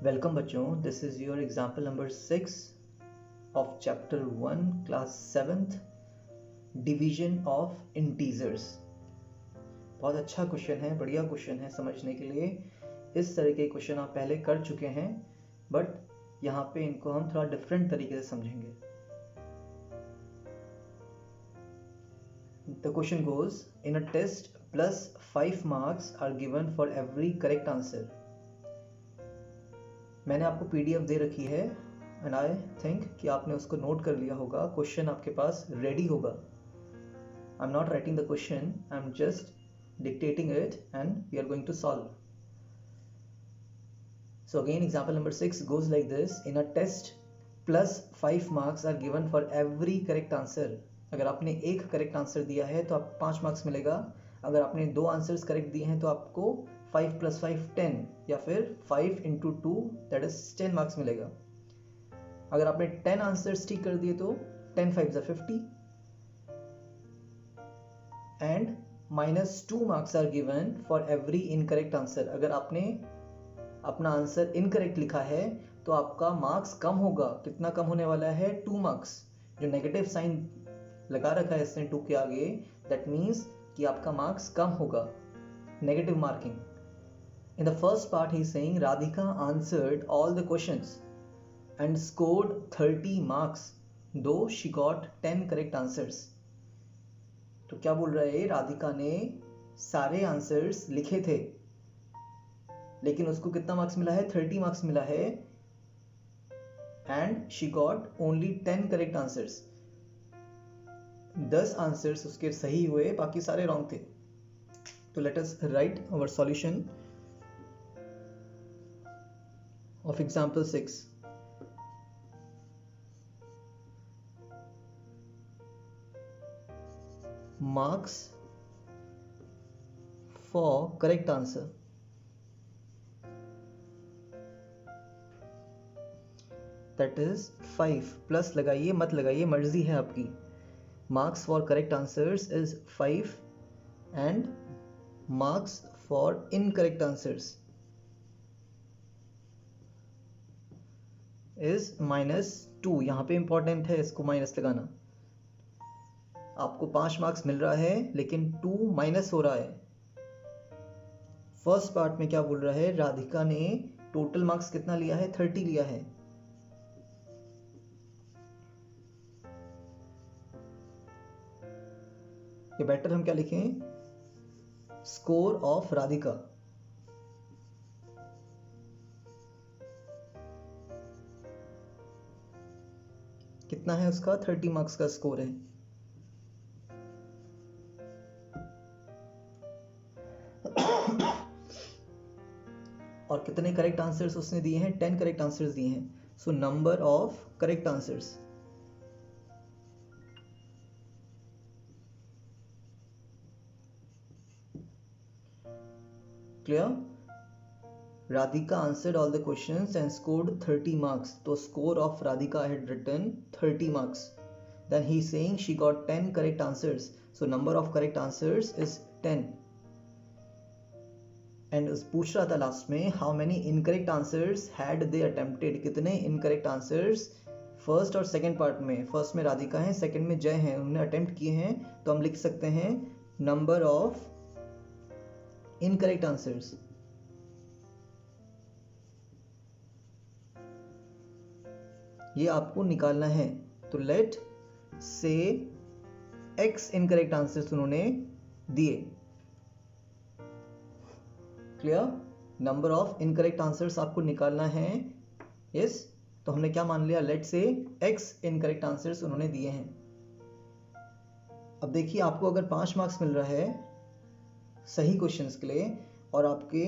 Welcome बच्चों, this is your example number 6 of chapter 1 class 7th division of integers. बहुत अच्छा question है, बढ़िया क्वेश्चन है समझने के लिए। इस तरह के क्वेश्चन आप पहले कर चुके हैं, बट यहाँ पे इनको हम थोड़ा डिफरेंट तरीके से समझेंगे। The question goes, in a test +5 marks are given for every correct answer. मैंने आपको पीडीएफ दे रखी है एंड आई थिंक कि आपने उसको नोट कर लिया होगा। क्वेश्चन आपके पास रेडी होगा। I am not writing the question, I am just dictating it and we are going to solve. So again example number 6 goes like this, in a test +5 marks are given for every correct answer। अगर आपने एक correct answer दिया है तो आप 5 marks मिलेगा। अगर आपने 2 आंसर्स करेक्ट दिए हैं तो आपको 5 + 5 10 या फिर 5 × 2 दैट इज 10 मार्क्स मिलेगा। अगर आपने 10 आंसर्स ठीक कर दिए तो 10 5 = 50 and -2 marks are given for every incorrect answer. अगर आपने अपना आंसर इनकरेक्ट लिखा है तो आपका मार्क्स कम होगा। कितना कम होने वाला है? 2 मार्क्स। जो नेगेटिव साइन लगा रखा है इसने 2 के आगे, दैट मीन्स कि आपका मार्क्स कम होगा, negative marking. In the first part, he is saying Radhika answered all the questions and scored 30 marks, though she got 10 correct answers. तो क्या बोल रहा है? राधिका ने सारे आंसर्स लिखे थे, लेकिन उसको कितना मार्क्स मिला है? 30 मार्क्स मिला है and she got only 10 correct answers. 10 answers उसके सही हुए, बाकी सारे रॉन्ग थे। तो let us write our solution of example 6. Marks for correct answer. That is 5 plus लगाइए मत लगाइए, मर्जी है आपकी। Marks for correct answers is 5 and marks for incorrect answers is -2। यहाँ पे इंपॉर्टेंट है इसको माइनस लगाना। आपको 5 मार्क्स मिल रहा है लेकिन 2 माइनस हो रहा है। फर्स्ट पार्ट में क्या बोल रहा है? राधिका ने टोटल मार्क्स कितना लिया है? 30 लिया है। ये बेटर हम क्या लिखें? Score of Radhika. कितना है उसका? 30 मार्क्स का स्कोर है। और कितने करेक्ट आंसर्स उसने दिए हैं? 10 करेक्ट आंसर्स दिए हैं। So number of correct answers, clear? Radhika answered all the questions and scored 30 marks. तो score of Radhika had written 30 marks. Then he is saying she got 10 correct answers. So number of correct answers is 10. And पूछ रहा था last में how many incorrect answers had they attempted. कितने incorrect answers first और second part में। First में राधिका है, second में जय है, उन्होंने अटेम्प्ट किए हैं। तो हम लिख सकते हैं नंबर ऑफ इनकरेक्ट आंसर्स। ये आपको निकालना है। तो लेट से x इनकरेक्ट आंसर्स उन्होंने दिए। Clear? Number of incorrect answers आपको निकालना है। यस, तो हमने क्या मान लिया? लेट से x इनकरेक्ट आंसर्स उन्होंने दिए हैं। अब देखिए, आपको अगर 5 मार्क्स मिल रहा है सही क्वेश्चंस के लिए और आपके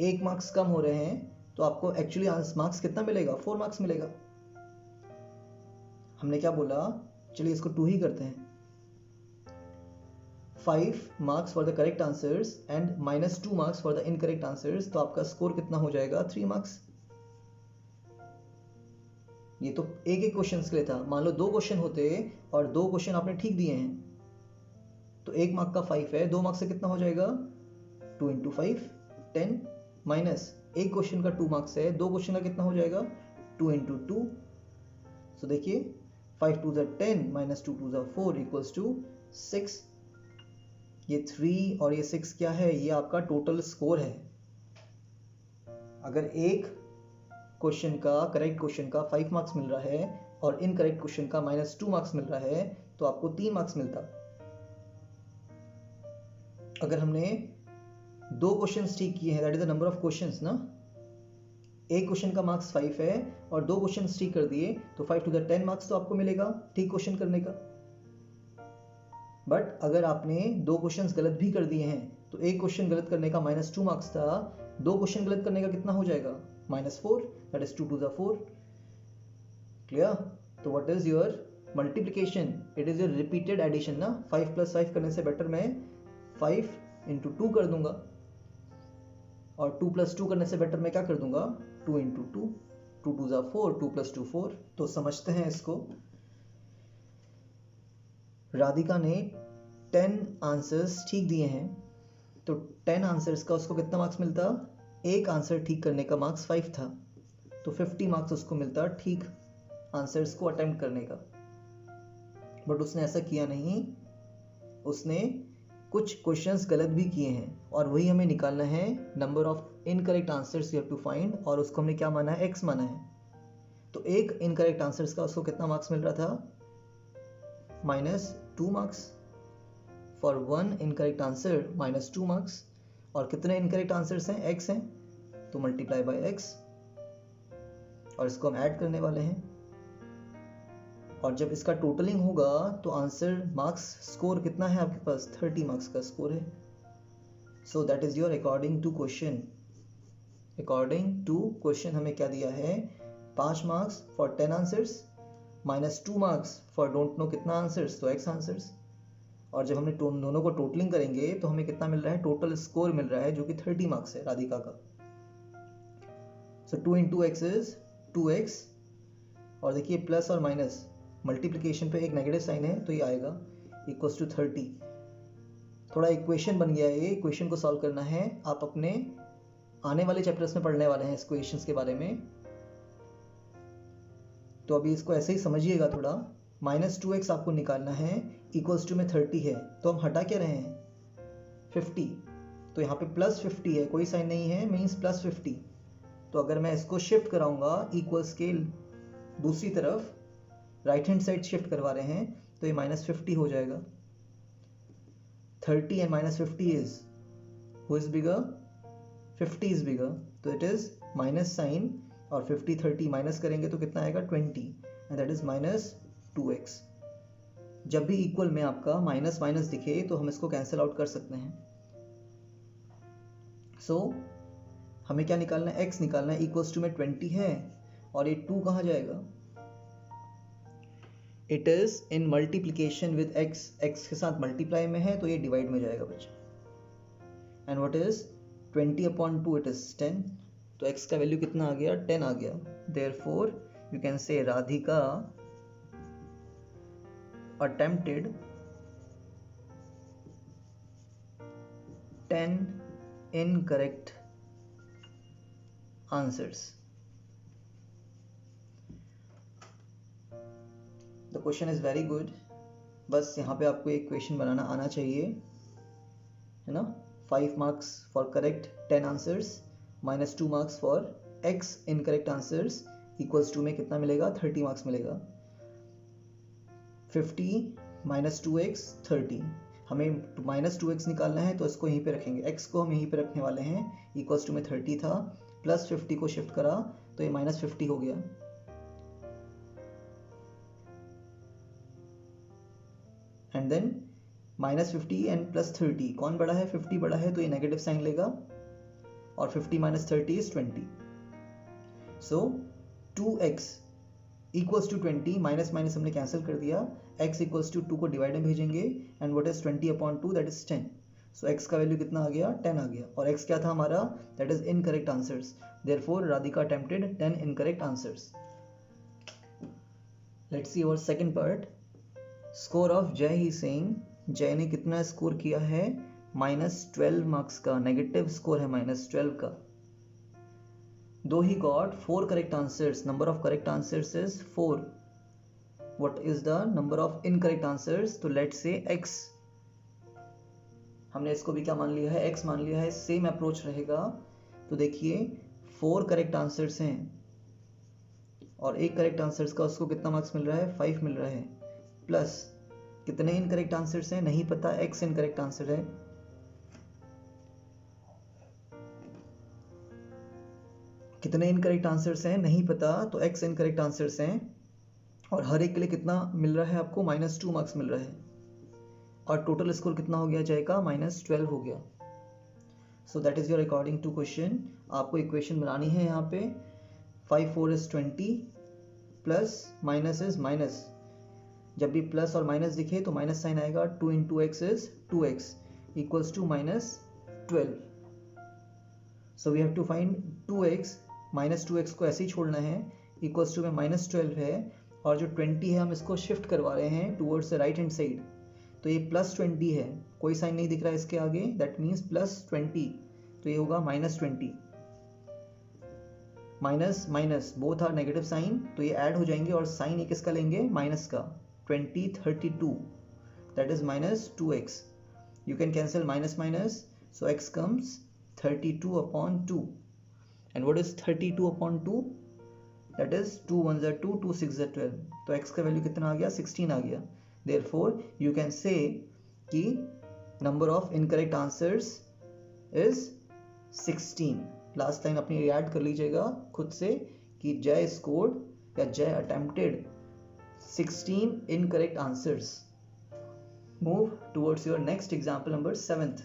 1 मार्क्स कम हो रहे हैं, तो आपको एक्चुअली मार्क्स कितना मिलेगा? 4 मार्क्स मिलेगा। हमने क्या बोला? चलिए इसको 2 ही करते हैं। 5 marks for the correct answers and -2 marks for the incorrect answers. तो आपका स्कोर कितना हो जाएगा? 3 मार्क्स। ये तो एक एक क्वेश्चन के लिए था। मान लो 2 क्वेश्चन होते और 2 क्वेश्चन आपने ठीक दिए हैं, तो 1 मार्क का 5 है, 2 मार्क्स से कितना हो जाएगा? 2 × 5 10 माइनस एक क्वेश्चन का 2 मार्क्स है, 2 क्वेश्चन का कितना हो जाएगा 2 इंटू 2। सो देखिए 5 2 10 माइनस 2 2 4 इक्वल्स टू 6। ये 3 और ये 6 क्या है, ये आपका टोटल स्कोर है। अगर एक क्वेश्चन का करेक्ट क्वेश्चन का 5 मार्क्स मिल रहा है और इनकरेक्ट क्वेश्चन का -2 मार्क्स मिल रहा है तो आपको 3 मार्क्स मिलता। अगर हमने 2 क्वेश्चंस ठीक किए हैं, that is the number of questions ना, एक क्वेश्चन का मार्क्स 5 है और 2 क्वेश्चंस ठीक कर दिए तो 5 टू द 10 मार्क्स तो आपको मिलेगा ठीक क्वेश्चन करने का। बट अगर आपने 2 क्वेश्चंस गलत भी कर दिए हैं तो एक क्वेश्चन गलत करने का -2 मार्क्स था, 2 क्वेश्चन गलत करने का कितना हो जाएगा -4, that is 2 to the 4। Clear? तो what is your multiplication? It is your repeated addition ना। 5 + 5 करने से बेटर मैं 5 इंटू 2 कर दूंगा, और 2 + 2 करने से बेटर मैं क्या कर दूंगा 2 इंटू 2, 2 2 ज़ा 4, 2 + 2 4। तो समझते हैं इसको। राधिका ने 10 आंसर्स ठीक दिए हैं, तो 10 आंसर्स का उसको कितना मार्क्स मिलता, एक आंसर ठीक करने का मार्क्स 5 था, तो 50 मार्क्स उसको मिलता ठीक आंसर्स को अटेम्प्ट करने का। बट उसने ऐसा किया नहीं, उसने कुछ क्वेश्चंस गलत भी किए हैं, और वही हमें निकालना है number of incorrect answers you have to find, और उसको हमने क्या माना है x माना है। तो एक इनकरेक्ट आंसर्स का उसको कितना मार्क्स मिल रहा था -2 marks. For 1 incorrect answer -2 marks. और कितने इनकरेक्ट आंसर्स हैं, x हैं, तो मल्टीप्लाई बाय x, और इसको हम ऐड करने वाले हैं। और जब इसका टोटलिंग होगा तो आंसर मार्क्स स्कोर कितना है आपके पास, 30 मार्क्स का स्कोर है। So that is your according to question. According to question हमें क्या दिया है, 5 marks for 10 answers, -2 marks for don't know कितना आंसर्स, तो x आंसर्स। और जब हमने दोनों को टोटलिंग करेंगे तो हमें कितना मिल रहा है, टोटल स्कोर मिल रहा है जो कि 30 मार्क्स है राधिका का। सो 2 इंटू x इज 2x, और देखिए प्लस और माइनस मल्टीप्लिकेशन पे एक नेगेटिव साइन है तो ये आएगा इक्वल्स टू 30। थोड़ा इक्वेशन बन गया है, ये इक्वेशन को सॉल्व करना है। आप अपने आने वाले चैप्टर्स में पढ़ने वाले हैं इस इक्वेशंस के बारे में, तो अभी इसको ऐसे ही समझिएगा थोड़ा। -2x आपको निकालना है, इक्वल्स टू में 30 है, तो हम हटा क्या रहे हैं 50, तो यहाँ पे +50 है, कोई साइन नहीं है, मीन्स +50। तो अगर मैं इसको शिफ्ट कराऊंगा इक्वल्स के दूसरी तरफ, राइट हैंड साइड शिफ्ट करवा रहे हैं, तो ये -50 हो जाएगा। 30 and -50 is, who is bigger, 50 is bigger, तो इट इज माइनस साइन, और 50 30 माइनस करेंगे तो कितना आएगा 20, एंड दैट इज -2x। जब भी इक्वल में आपका माइनस माइनस दिखे तो हम इसको कैंसिल आउट कर सकते हैं। सो हमें क्या निकालना है, x निकालना है, इक्वल्स टू में 20 है, और ये 2 कहाँ जाएगा, it is in multiplication with x, x के साथ मल्टीप्लाई में है तो ये डिवाइड में जाएगा बच्चा। And what is 20/2, it is 10, तो x का वैल्यू कितना आ गया, 10 आ गया। Therefore you can say Radhika attempted 10 incorrect answers. The question is very good. बस यहाँ पे आपको एक क्वेश्चन बनाना आना चाहिए, है ना। 5 marks for correct 10 answers, -2 marks for x incorrect answers, equals to में कितना मिलेगा 30 मार्क्स मिलेगा। 50 -2x 30, हमें -2x निकालना है तो इसको यहीं पे रखेंगे, x को हम यहीं पे रखने वाले हैं, इक्वल्स टू में 30 था, +50 को शिफ्ट करा तो ये -50 हो गया। एंड देन -50 एंड +30, कौन बड़ा है, 50 बड़ा है, तो ये नेगेटिव साइन लेगा, और 50 - 30 is 20। So 2x equals to 20, minus minus हमने कैंसिल कर दिया, x इक्वल्स टू 2 को डिवाइड में भेजेंगे, and what is 20/2, that is 10। So x का वैल्यू कितना आ गया, 10 आ गया, और x क्या था हमारा, that is incorrect answers. Therefore Radhika attempted 10 incorrect answers. Let's see our second part. Score of Jai ही सिंह, जय ने कितना स्कोर किया है, -12 मार्क्स का, नेगेटिव स्कोर है -12 का। though he got 4 correct answers, number of correct answers is 4. What is the number of incorrect answers? तो let's say x, हमने इसको भी क्या मान लिया है, x मान लिया है. सेम अप्रोच रहेगा. तो देखिए 4 करेक्ट आंसर्स हैं और एक करेक्ट आंसर्स का उसको कितना मार्क्स मिल रहा है, 5 मिल रहा है. प्लस कितने इनकरेक्ट आंसर्स हैं नहीं पता, x इनकरेक्ट आंसर है. कितने इनकरेक्ट आंसर्स हैं नहीं पता, तो x इनकरेक्ट आंसर्स हैं और हर एक के लिए कितना मिल रहा है आपको, -2 मार्क्स मिल रहा है. और टोटल स्कोर कितना हो गया जाएगा, -12 हो गया. So that is your according to question. आपको इक्वेशन बनानी है यहाँ पे 5 4 is 20 plus minus is minus. जब भी प्लस और माइनस दिखे तो माइनस साइन आएगा. 2 into x is 2x equals to -12. So we have to find 2x. -2x को ऐसे ही छोड़ना है, इक्वल्स टू में -12 है और जो 20 है हम इसको शिफ्ट करवा रहे हैं towards the right hand side. तो ये +20 है, कोई साइन नहीं दिख रहा है इसके आगे, दैट मीन्स +20. तो ये होगा -20. Minus minus both are negative sign, तो ये ऐड हो जाएंगे और साइन ये किसका लेंगे, माइनस का. 20 32 that is -2x. You can cancel minus minus, so x comes 32/2. And what is 32/2? That is 2 1 are 2, 2 6 are 12. तो x का वैल्यू कितना आ गया, 16 आ गया. Therefore you can say कि number of incorrect answers is 16. Last line अपनी याद कर लीजिएगा खुद से कि जय स्कोर्ड या जय attempted 16 incorrect answers. Move towards your next example, number 7th.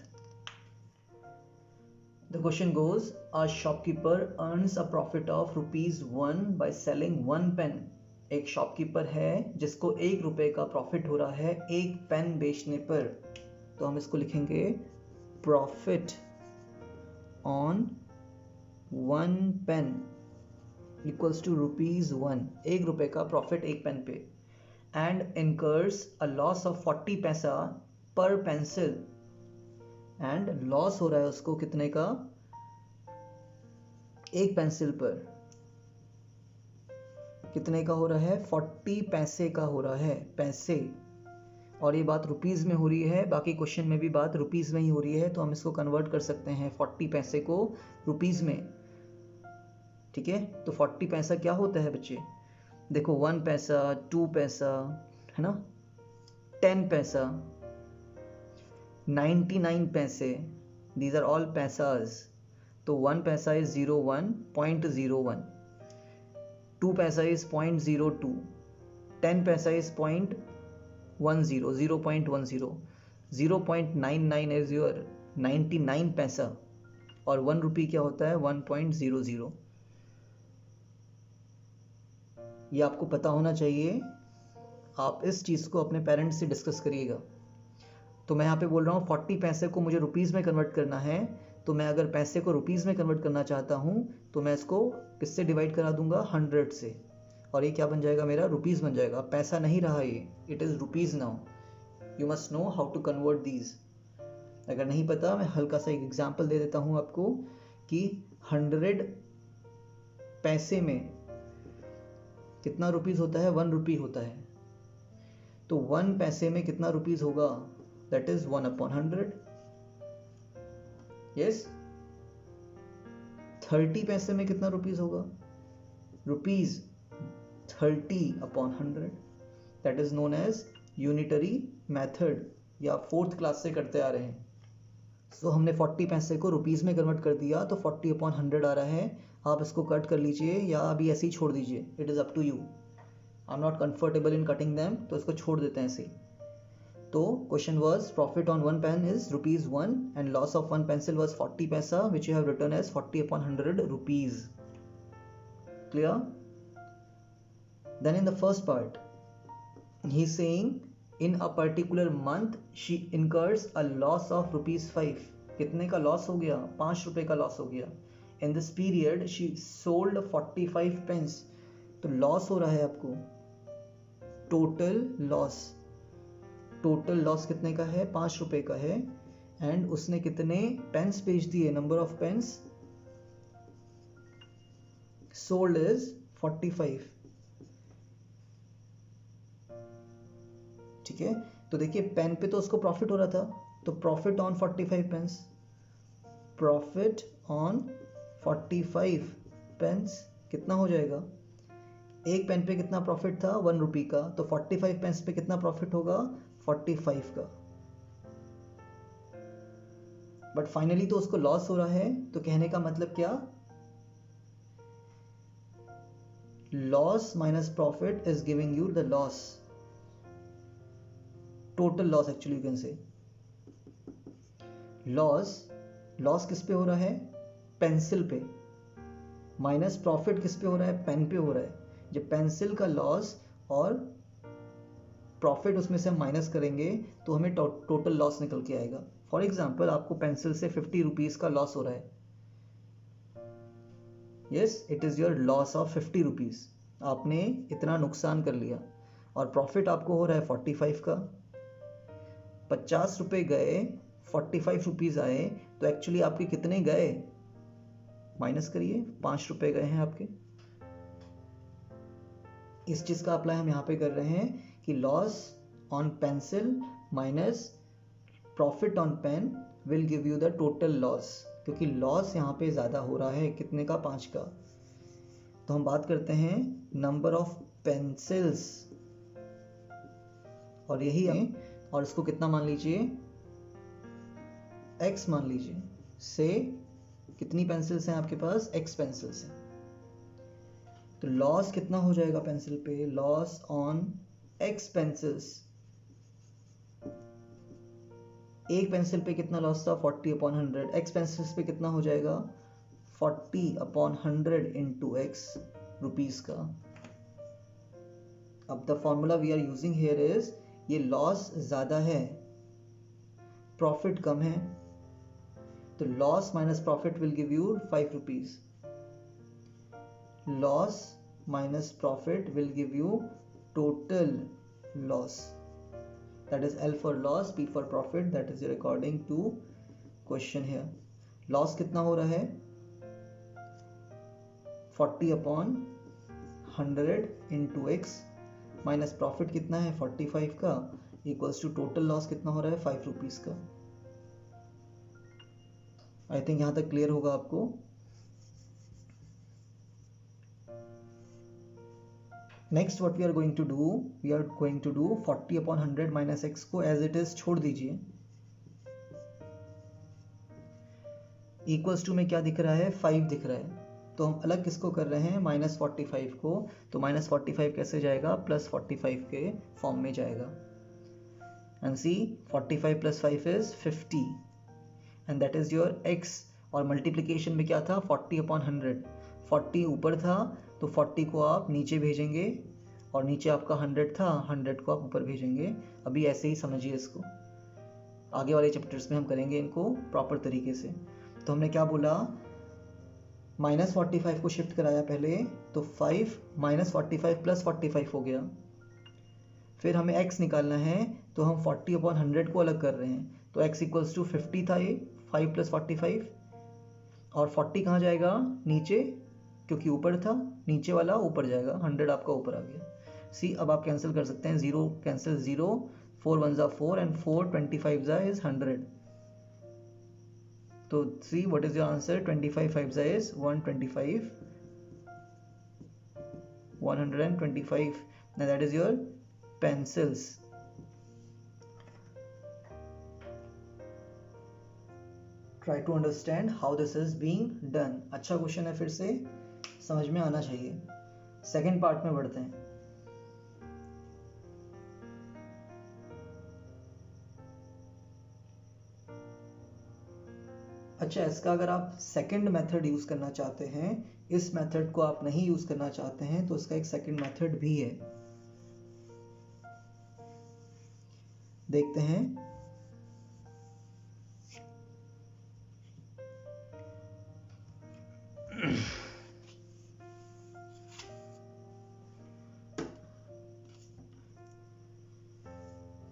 The question goes, a shopkeeper earns a profit of ₹1 by selling 1 pen. एक शॉपकीपर है जिसको 1 रुपए का प्रॉफिट हो रहा है एक पेन बेचने पर. तो हम इसको लिखेंगे profit on 1 pen equals to ₹1. 1 रुपए का प्रॉफिट एक पेन पे. And incurs a loss of 40 paisa पर पेंसिल. एंड लॉस हो रहा है उसको कितने का, एक पेंसिल पर कितने का हो रहा है, 40 पैसे का हो रहा है, पैसे. और ये बात रुपीस में हो रही है, बाकी क्वेश्चन में भी बात रुपीस में ही हो रही है, तो हम इसको कन्वर्ट कर सकते हैं 40 पैसे को रुपीस में. ठीक है, तो 40 पैसा क्या होता है बच्चे, देखो 1 पैसा, 2 पैसा है ना, 10 पैसा, 99 पैसे, दीज आर ऑल पैसाज. तो 1 पैसा इज 01, 0.01. 2 पैसा इज 0.02. 10 पैसा इज 0.10, 0.10. 0.99 इज योर 99 पैसा. और 1 रुपी क्या होता है, 1.00. ये आपको पता होना चाहिए. आप इस चीज़ को अपने पेरेंट्स से डिस्कस करिएगा. तो मैं यहाँ पे बोल रहा हूँ 40 पैसे को मुझे रुपीज़ में कन्वर्ट करना है. तो मैं अगर पैसे को रुपीज़ में कन्वर्ट करना चाहता हूँ तो मैं इसको किससे डिवाइड करा दूंगा, 100 से. और ये क्या बन जाएगा मेरा, रुपीज़ बन जाएगा. पैसा नहीं रहा ये, it is rupees now. You must know how to convert these. अगर नहीं पता, मैं हल्का सा एक एग्जाम्पल दे देता हूँ आपको कि 100 पैसे में कितना रुपीज़ होता है, 1 रुपी होता है. तो 1 पैसे में कितना रुपीज़ होगा, दैट इज 1/100. यस. 30 पैसे में कितना रुपीज़ होगा, rupees 30/100. That is known as unitary method, या 4th क्लास से करते आ रहे हैं. सो हमने 40 पैसे को रुपीज़ में कन्वर्ट कर दिया, तो 40/100 आ रहा है. आप इसको कट कर लीजिए या अभी ऐसे ही छोड़ दीजिए, it is up to you. I am not comfortable in cutting them, तो इसको छोड़ देते हैं ऐसे. तो question was profit on 1 pen is ₹1 and loss of 1 pencil was 40 paisa, which you have written as 40/100 rupees. Clear? Then in the first part he is saying in a particular month she incurs a loss of ₹5. कितने का loss हो गया, 5 रुपए का loss हो गया. In this period she sold 45 pens. तो loss हो रहा है आपको, टोटल लॉस कितने का है, 5 रुपए का है. एंड उसने कितने पेन्स बेच दिए, number of pens sold is 45। ठीक है, तो देखिए पेन पे तो उसको प्रॉफिट हो रहा था, तो profit on 45 pens, profit on 45 pens कितना हो जाएगा? एक पेन पे कितना प्रॉफिट था? 1 रुपी का, तो 45 पेंस पे कितना प्रॉफिट होगा? 45 का। बट फाइनली तो उसको लॉस हो रहा है, तो कहने का मतलब क्या? Loss minus profit is giving you the loss, total loss actually you can say. Loss किस पे हो रहा है? पेंसिल पे। माइनस प्रॉफिट किस पे हो रहा है? पेन पे हो रहा है। जब पेंसिल का लॉस और प्रॉफिट उसमें से हम माइनस करेंगे तो हमें टोटल लॉस निकल के आएगा। फॉर एग्जाम्पल आपको पेंसिल से 50 रुपीज का लॉस हो रहा है। Yes, it is your loss of 50 rupees. आपने इतना नुकसान कर लिया। और प्रॉफिट आपको हो रहा है 45 का। 50 रुपए गए, 45 रुपीज आए, तो एक्चुअली आपके कितने गए? माइनस करिए, 5 रुपए गए हैं आपके। इस चीज का अप्लाई हम यहाँ पे कर रहे हैं कि loss on pencil minus profit on pen will give you the total loss, क्योंकि लॉस यहाँ पे ज्यादा हो रहा है। कितने का? 5 का। तो हम बात करते हैं नंबर ऑफ पेंसिल्स, और यही है, और इसको कितना मान लीजिए? x मान लीजिए। से कितनी पेंसिल्स हैं आपके पास? x पेंसिल्स हैं। तो लॉस कितना हो जाएगा पेंसिल पे? Loss on x pencils. एक पेंसिल पे कितना लॉस था? 40/100। x पेंसिल्स पे कितना हो जाएगा? 40/100 इंटू x रुपीज का। अब the formula we are using here is, ये लॉस ज्यादा है, प्रॉफिट कम है, तो loss minus profit will give you 5 rupees. Loss minus profit will give you total loss. That is L for loss, P for profit. That is according to question here. Loss कितना हो रहा है? 40/100 into x minus profit कितना है? 45 का, equals to total loss कितना हो रहा है? 5 रुपीज का। आई थिंक यहां तक क्लियर होगा आपको। Next what we are going to do, we are going to do 40/100 minus x को एज इट इज छोड़ दीजिए। इक्वल्स टू में क्या दिख रहा है? 5 दिख रहा है। तो हम अलग किसको कर रहे हैं? -45 को। तो -45 कैसे जाएगा? +45 के फॉर्म में जाएगा। And see 45 + 5 is 50 and that is your x। और मल्टीप्लीकेशन में क्या था? 40/100। 40 ऊपर था तो 40 को आप नीचे भेजेंगे, और नीचे आपका 100 था, 100 को आप ऊपर भेजेंगे। अभी ऐसे ही समझिए इसको, आगे वाले चैप्टर्स में हम करेंगे इनको प्रॉपर तरीके से। तो हमने क्या बोला? -45 को शिफ्ट कराया पहले, तो 5 -45 + 45 हो गया। फिर हमें x निकालना है, तो हम 40/100 को अलग कर रहे हैं। तो x = 50 था, ये 5 + 45, और 40 कहाँ जाएगा? नीचे, क्योंकि ऊपर था, नीचे वाला ऊपर जाएगा, 100 आपका ऊपर आ गया। सी अब आप कैंसिल कर सकते हैं, 0 कैंसिल 0, 4 1 ज़ा 4 एंड 4 25 ज़ा इज 100। तो see what is your answer? 25 5 ज़ा is 125, 125, and that is your pencils. Try to understand how this is being done. अच्छा क्वेश्चन है, फिर से समझ में आना चाहिए। सेकेंड पार्ट में बढ़ते हैं। अच्छा, इसका अगर आप सेकंड मेथड यूज करना चाहते हैं, इस मेथड को आप नहीं यूज करना चाहते हैं, तो इसका एक सेकंड मेथड भी है, देखते हैं।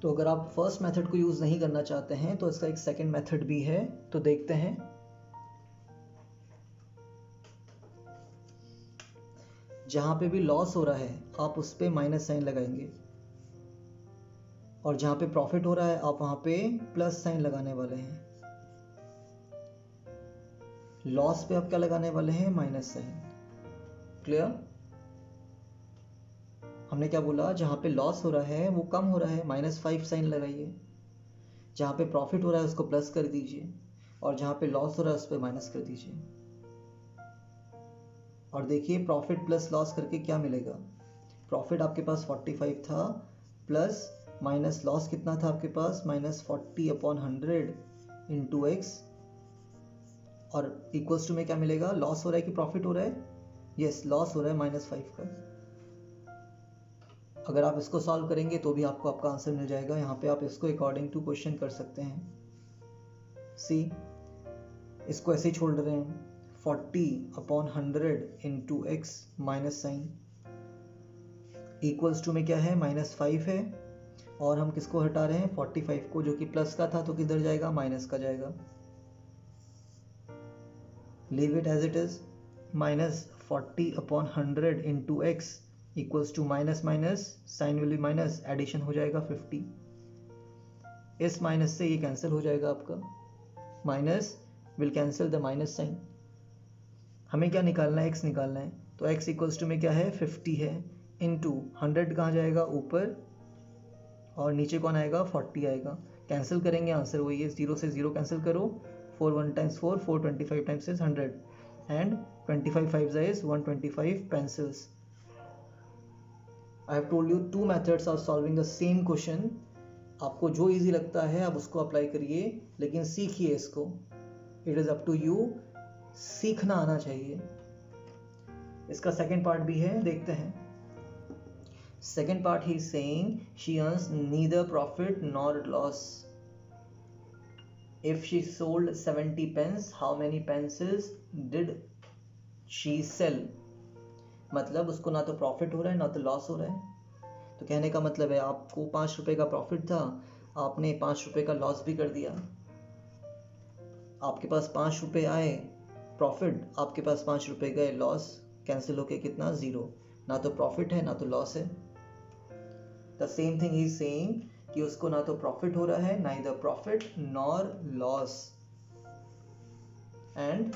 तो अगर आप फर्स्ट मेथड को यूज नहीं करना चाहते हैं, तो इसका एक सेकंड मेथड भी है, तो देखते हैं। जहाँ पे भी लॉस हो रहा है आप उस पर माइनस साइन लगाएंगे, और जहाँ पे प्रॉफिट हो रहा है आप वहाँ पे प्लस साइन लगाने वाले हैं। लॉस पे आप क्या लगाने वाले हैं? Minus sign. क्लियर? हमने क्या बोला? जहाँ पे लॉस हो रहा है वो कम हो रहा है, -5 साइन लगाइए। जहाँ पे प्रॉफिट हो रहा है उसको प्लस कर दीजिए, और जहाँ पे लॉस हो रहा है उस पर माइनस कर दीजिए। और देखिए प्रॉफिट प्लस लॉस करके क्या मिलेगा। प्रॉफिट आपके पास 45 था, प्लस माइनस लॉस कितना था आपके पास? -40/100 इंटू एक्स, और इक्वल्स टू में क्या मिलेगा? लॉस हो रहा है कि प्रॉफिट हो रहा है? यस, लॉस हो रहा है -5 का। अगर आप इसको सॉल्व करेंगे तो भी आपको आपका आंसर मिल जाएगा। यहाँ पे आप इसको अकॉर्डिंग टू क्वेश्चन कर सकते हैं। सी, इसको ऐसे ही छोड़ रहे हैं, 40/100 into x minus sign, equals to में क्या है? -5 है, और हम किसको हटा रहे हैं? 45 को, जो कि प्लस का था, तो किधर जाएगा? माइनस का जाएगा। Leave it as it is, -40/100 into x equals to minus minus, sign will be minus, addition हो जाएगा 50। इस माइनस से ये कैंसिल हो जाएगा आपका, minus will cancel the minus sign. हमें क्या निकालना है? एक्स निकालना है। तो एक्स इक्वल्स टू में क्या है? 50 है, इंटू 100 कहाँ जाएगा? ऊपर, और नीचे कौन आएगा? 40 आएगा। कैंसिल करेंगे, आंसर वही है, 0 से 0 कैंसिल करो, 4 1 times 4, 425 times is 100, and 25 5 is 125 pencils. I have told you 2 methods of solving the same question. आपको जो इजी लगता है आप उसको अप्लाई करिए, लेकिन सीखिए इसको। It is up to you, सीखना आना चाहिए। इसका सेकेंड पार्ट भी है, देखते हैं। Second part he is saying she earns neither profit nor loss. If she sold 70 pence, how many pences did she sell? मतलब उसको ना तो प्रॉफिट हो रहा है ना तो लॉस हो रहा है। तो कहने का मतलब है आपको 5 रुपए का प्रॉफिट था, आपने 5 रुपए का लॉस भी कर दिया। आपके पास 5 रुपए आए प्रॉफिट, आपके पास 5 रुपए गए लॉस, कैंसिल होके कितना? 0। ना तो प्रॉफिट है ना तो लॉस है। The same thing he is saying कि उसको ना तो प्रॉफिट हो रहा है, neither profit nor loss, and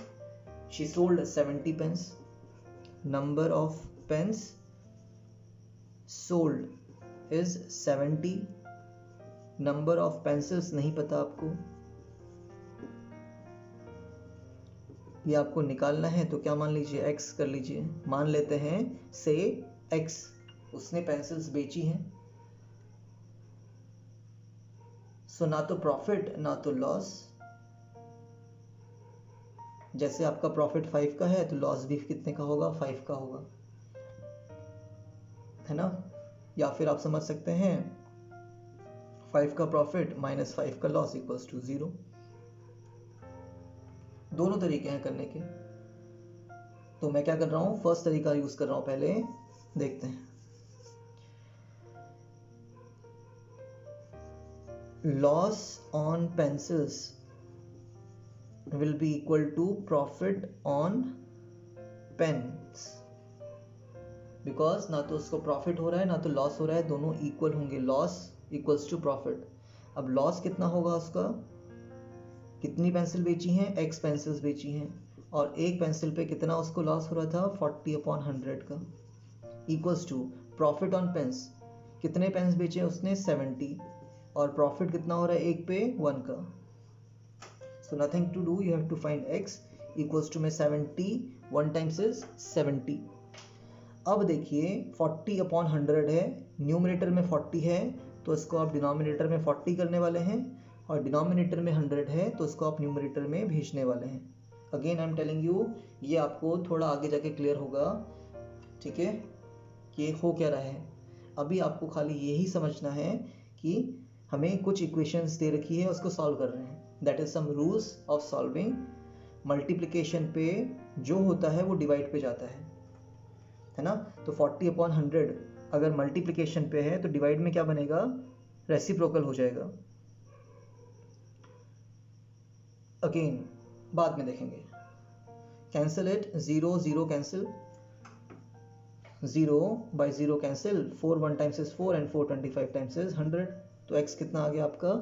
she sold 70 pens. Number of pens sold is 70, number of pencils नहीं पता आपको, ये आपको निकालना है। तो क्या मान लीजिए? एक्स कर लीजिए। मान लेते हैं से एक्स, उसने पेंसिल्स बेची हैं, सो ना तो प्रॉफिट ना तो लॉस। जैसे आपका प्रॉफिट 5 का है तो लॉस भी कितने का होगा? 5 का होगा, है ना? या फिर आप समझ सकते हैं 5 का प्रॉफिट -5 का लॉस इक्वल्स टू 0। दोनों तरीके हैं करने के। तो मैं क्या कर रहा हूं? फर्स्ट तरीका यूज कर रहा हूं, पहले देखते हैं। Loss on pencils will be equal to profit on pens, because ना तो उसको प्रॉफिट हो रहा है ना तो लॉस हो रहा है, दोनों इक्वल होंगे। Loss equals to profit. अब लॉस कितना होगा उसका? कितनी पेंसिल बेची हैं? एक्स पेंसिल्स बेची हैं, और एक पेंसिल पे कितना उसको लॉस हो रहा था? 40/100 का, equals to profit on pens. कितने पेंस बेचे उसने? 70, और प्रॉफिट कितना हो रहा है एक पे? 1 का। So nothing to do, you have to find x equals to में 70, 1 times is 70। अब देखिए 40/100 है, न्यूमरेटर में 40 है, तो इसको आप डिनोमिनेटर में 40 करने वाले हैं, और डिनोमिनेटर में 100 है तो इसको आप न्यूमरेटर में भेजने वाले हैं। Again I am telling you, ये आपको थोड़ा आगे जाके क्लियर होगा, ठीक है, कि हो क्या रहा है। अभी आपको खाली यही समझना है कि हमें कुछ इक्वेशंस दे रखी है, उसको सॉल्व कर रहे हैं। That is some rules of solving. Multiplication पे जो होता है वो डिवाइड पे जाता है ना? तो 40/100 अगर मल्टीप्लिकेशन पे है तो डिवाइड में क्या बनेगा? रेसिप्रोकल हो जाएगा। अगेन बाद में देखेंगे। Cancel it, 0 0 cancel, 0 by 0 cancel, 4 1 times is 4 and 4 25 times is 100। तो x कितना आ गया आपका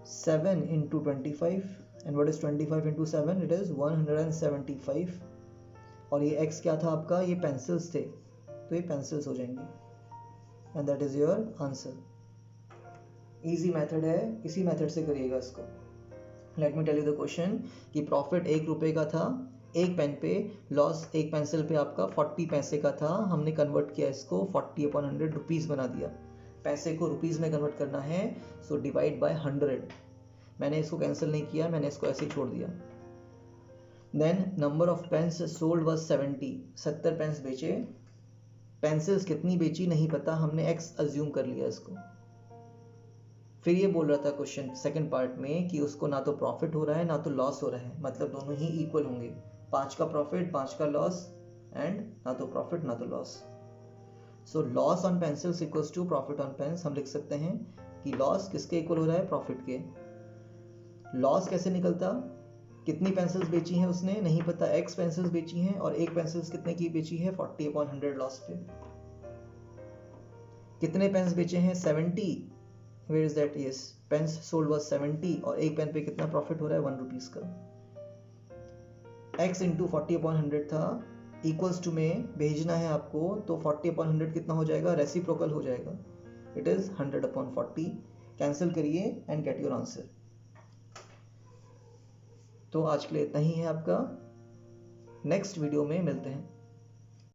7 into 25 and what is 25 into 7, it is 175। और ये x क्या था आपका, ये पेंसिल्स थे, तो ये पेंसिल्स हो जाएंगे and that is your answer. Easy method है, इसी मेथड से करिएगा इसको। Let me tell you the question कि प्रॉफिट 1 रुपये का था एक पेन पे, लॉस एक पेंसिल पे आपका 40 पैसे का था। हमने कन्वर्ट किया इसको 40/100 रुपीज़ बना दिया। पैसे को रुपीज़ में कन्वर्ट करना है, सो डिवाइड बाय 100। मैंने इसको कैंसिल नहीं किया, मैंने इसको ऐसे ही छोड़ दिया। Then number of pens sold was 70 pens बेचे। पेंसिल्स कितनी बेची नहीं पता, हमने x अज्यूम कर लिया इसको। फिर ये बोल रहा था क्वेश्चन सेकंड पार्ट में कि उसको ना तो प्रॉफिट हो रहा है ना तो लॉस हो रहा है, मतलब दोनों ही इक्वल होंगे, 5 का प्रॉफिट 5 का लॉस एंड ना तो प्रॉफिट ना तो loss. So loss on pencils equals to profit on pens. हम लिख सकते हैं कि लॉस किसके इक्वल हो रहा है, प्रॉफिट के। लॉस कैसे निकलता, कितनी पेंसिल्स बेची हैं उसने नहीं पता, x पेंसिल्स बेची हैं और एक पेंसिल्स कितने की बेची है 40/100 लॉस पे। कितने पेन्स बेचे हैं 70, where is that, yes pens sold was 70 और एक पेन पे कितना प्रॉफिट हो रहा है 1 रुपीज का। x इंटू 40/100 था, इक्वल्स टू में भेजना है आपको, तो 40/100 कितना हो जाएगा, रेसिप्रोकल हो जाएगा, इट इज 100/40। कैंसिल करिए एंड गेट योर आंसर। तो आज के लिए इतना ही है आपका, नेक्स्ट वीडियो में मिलते हैं।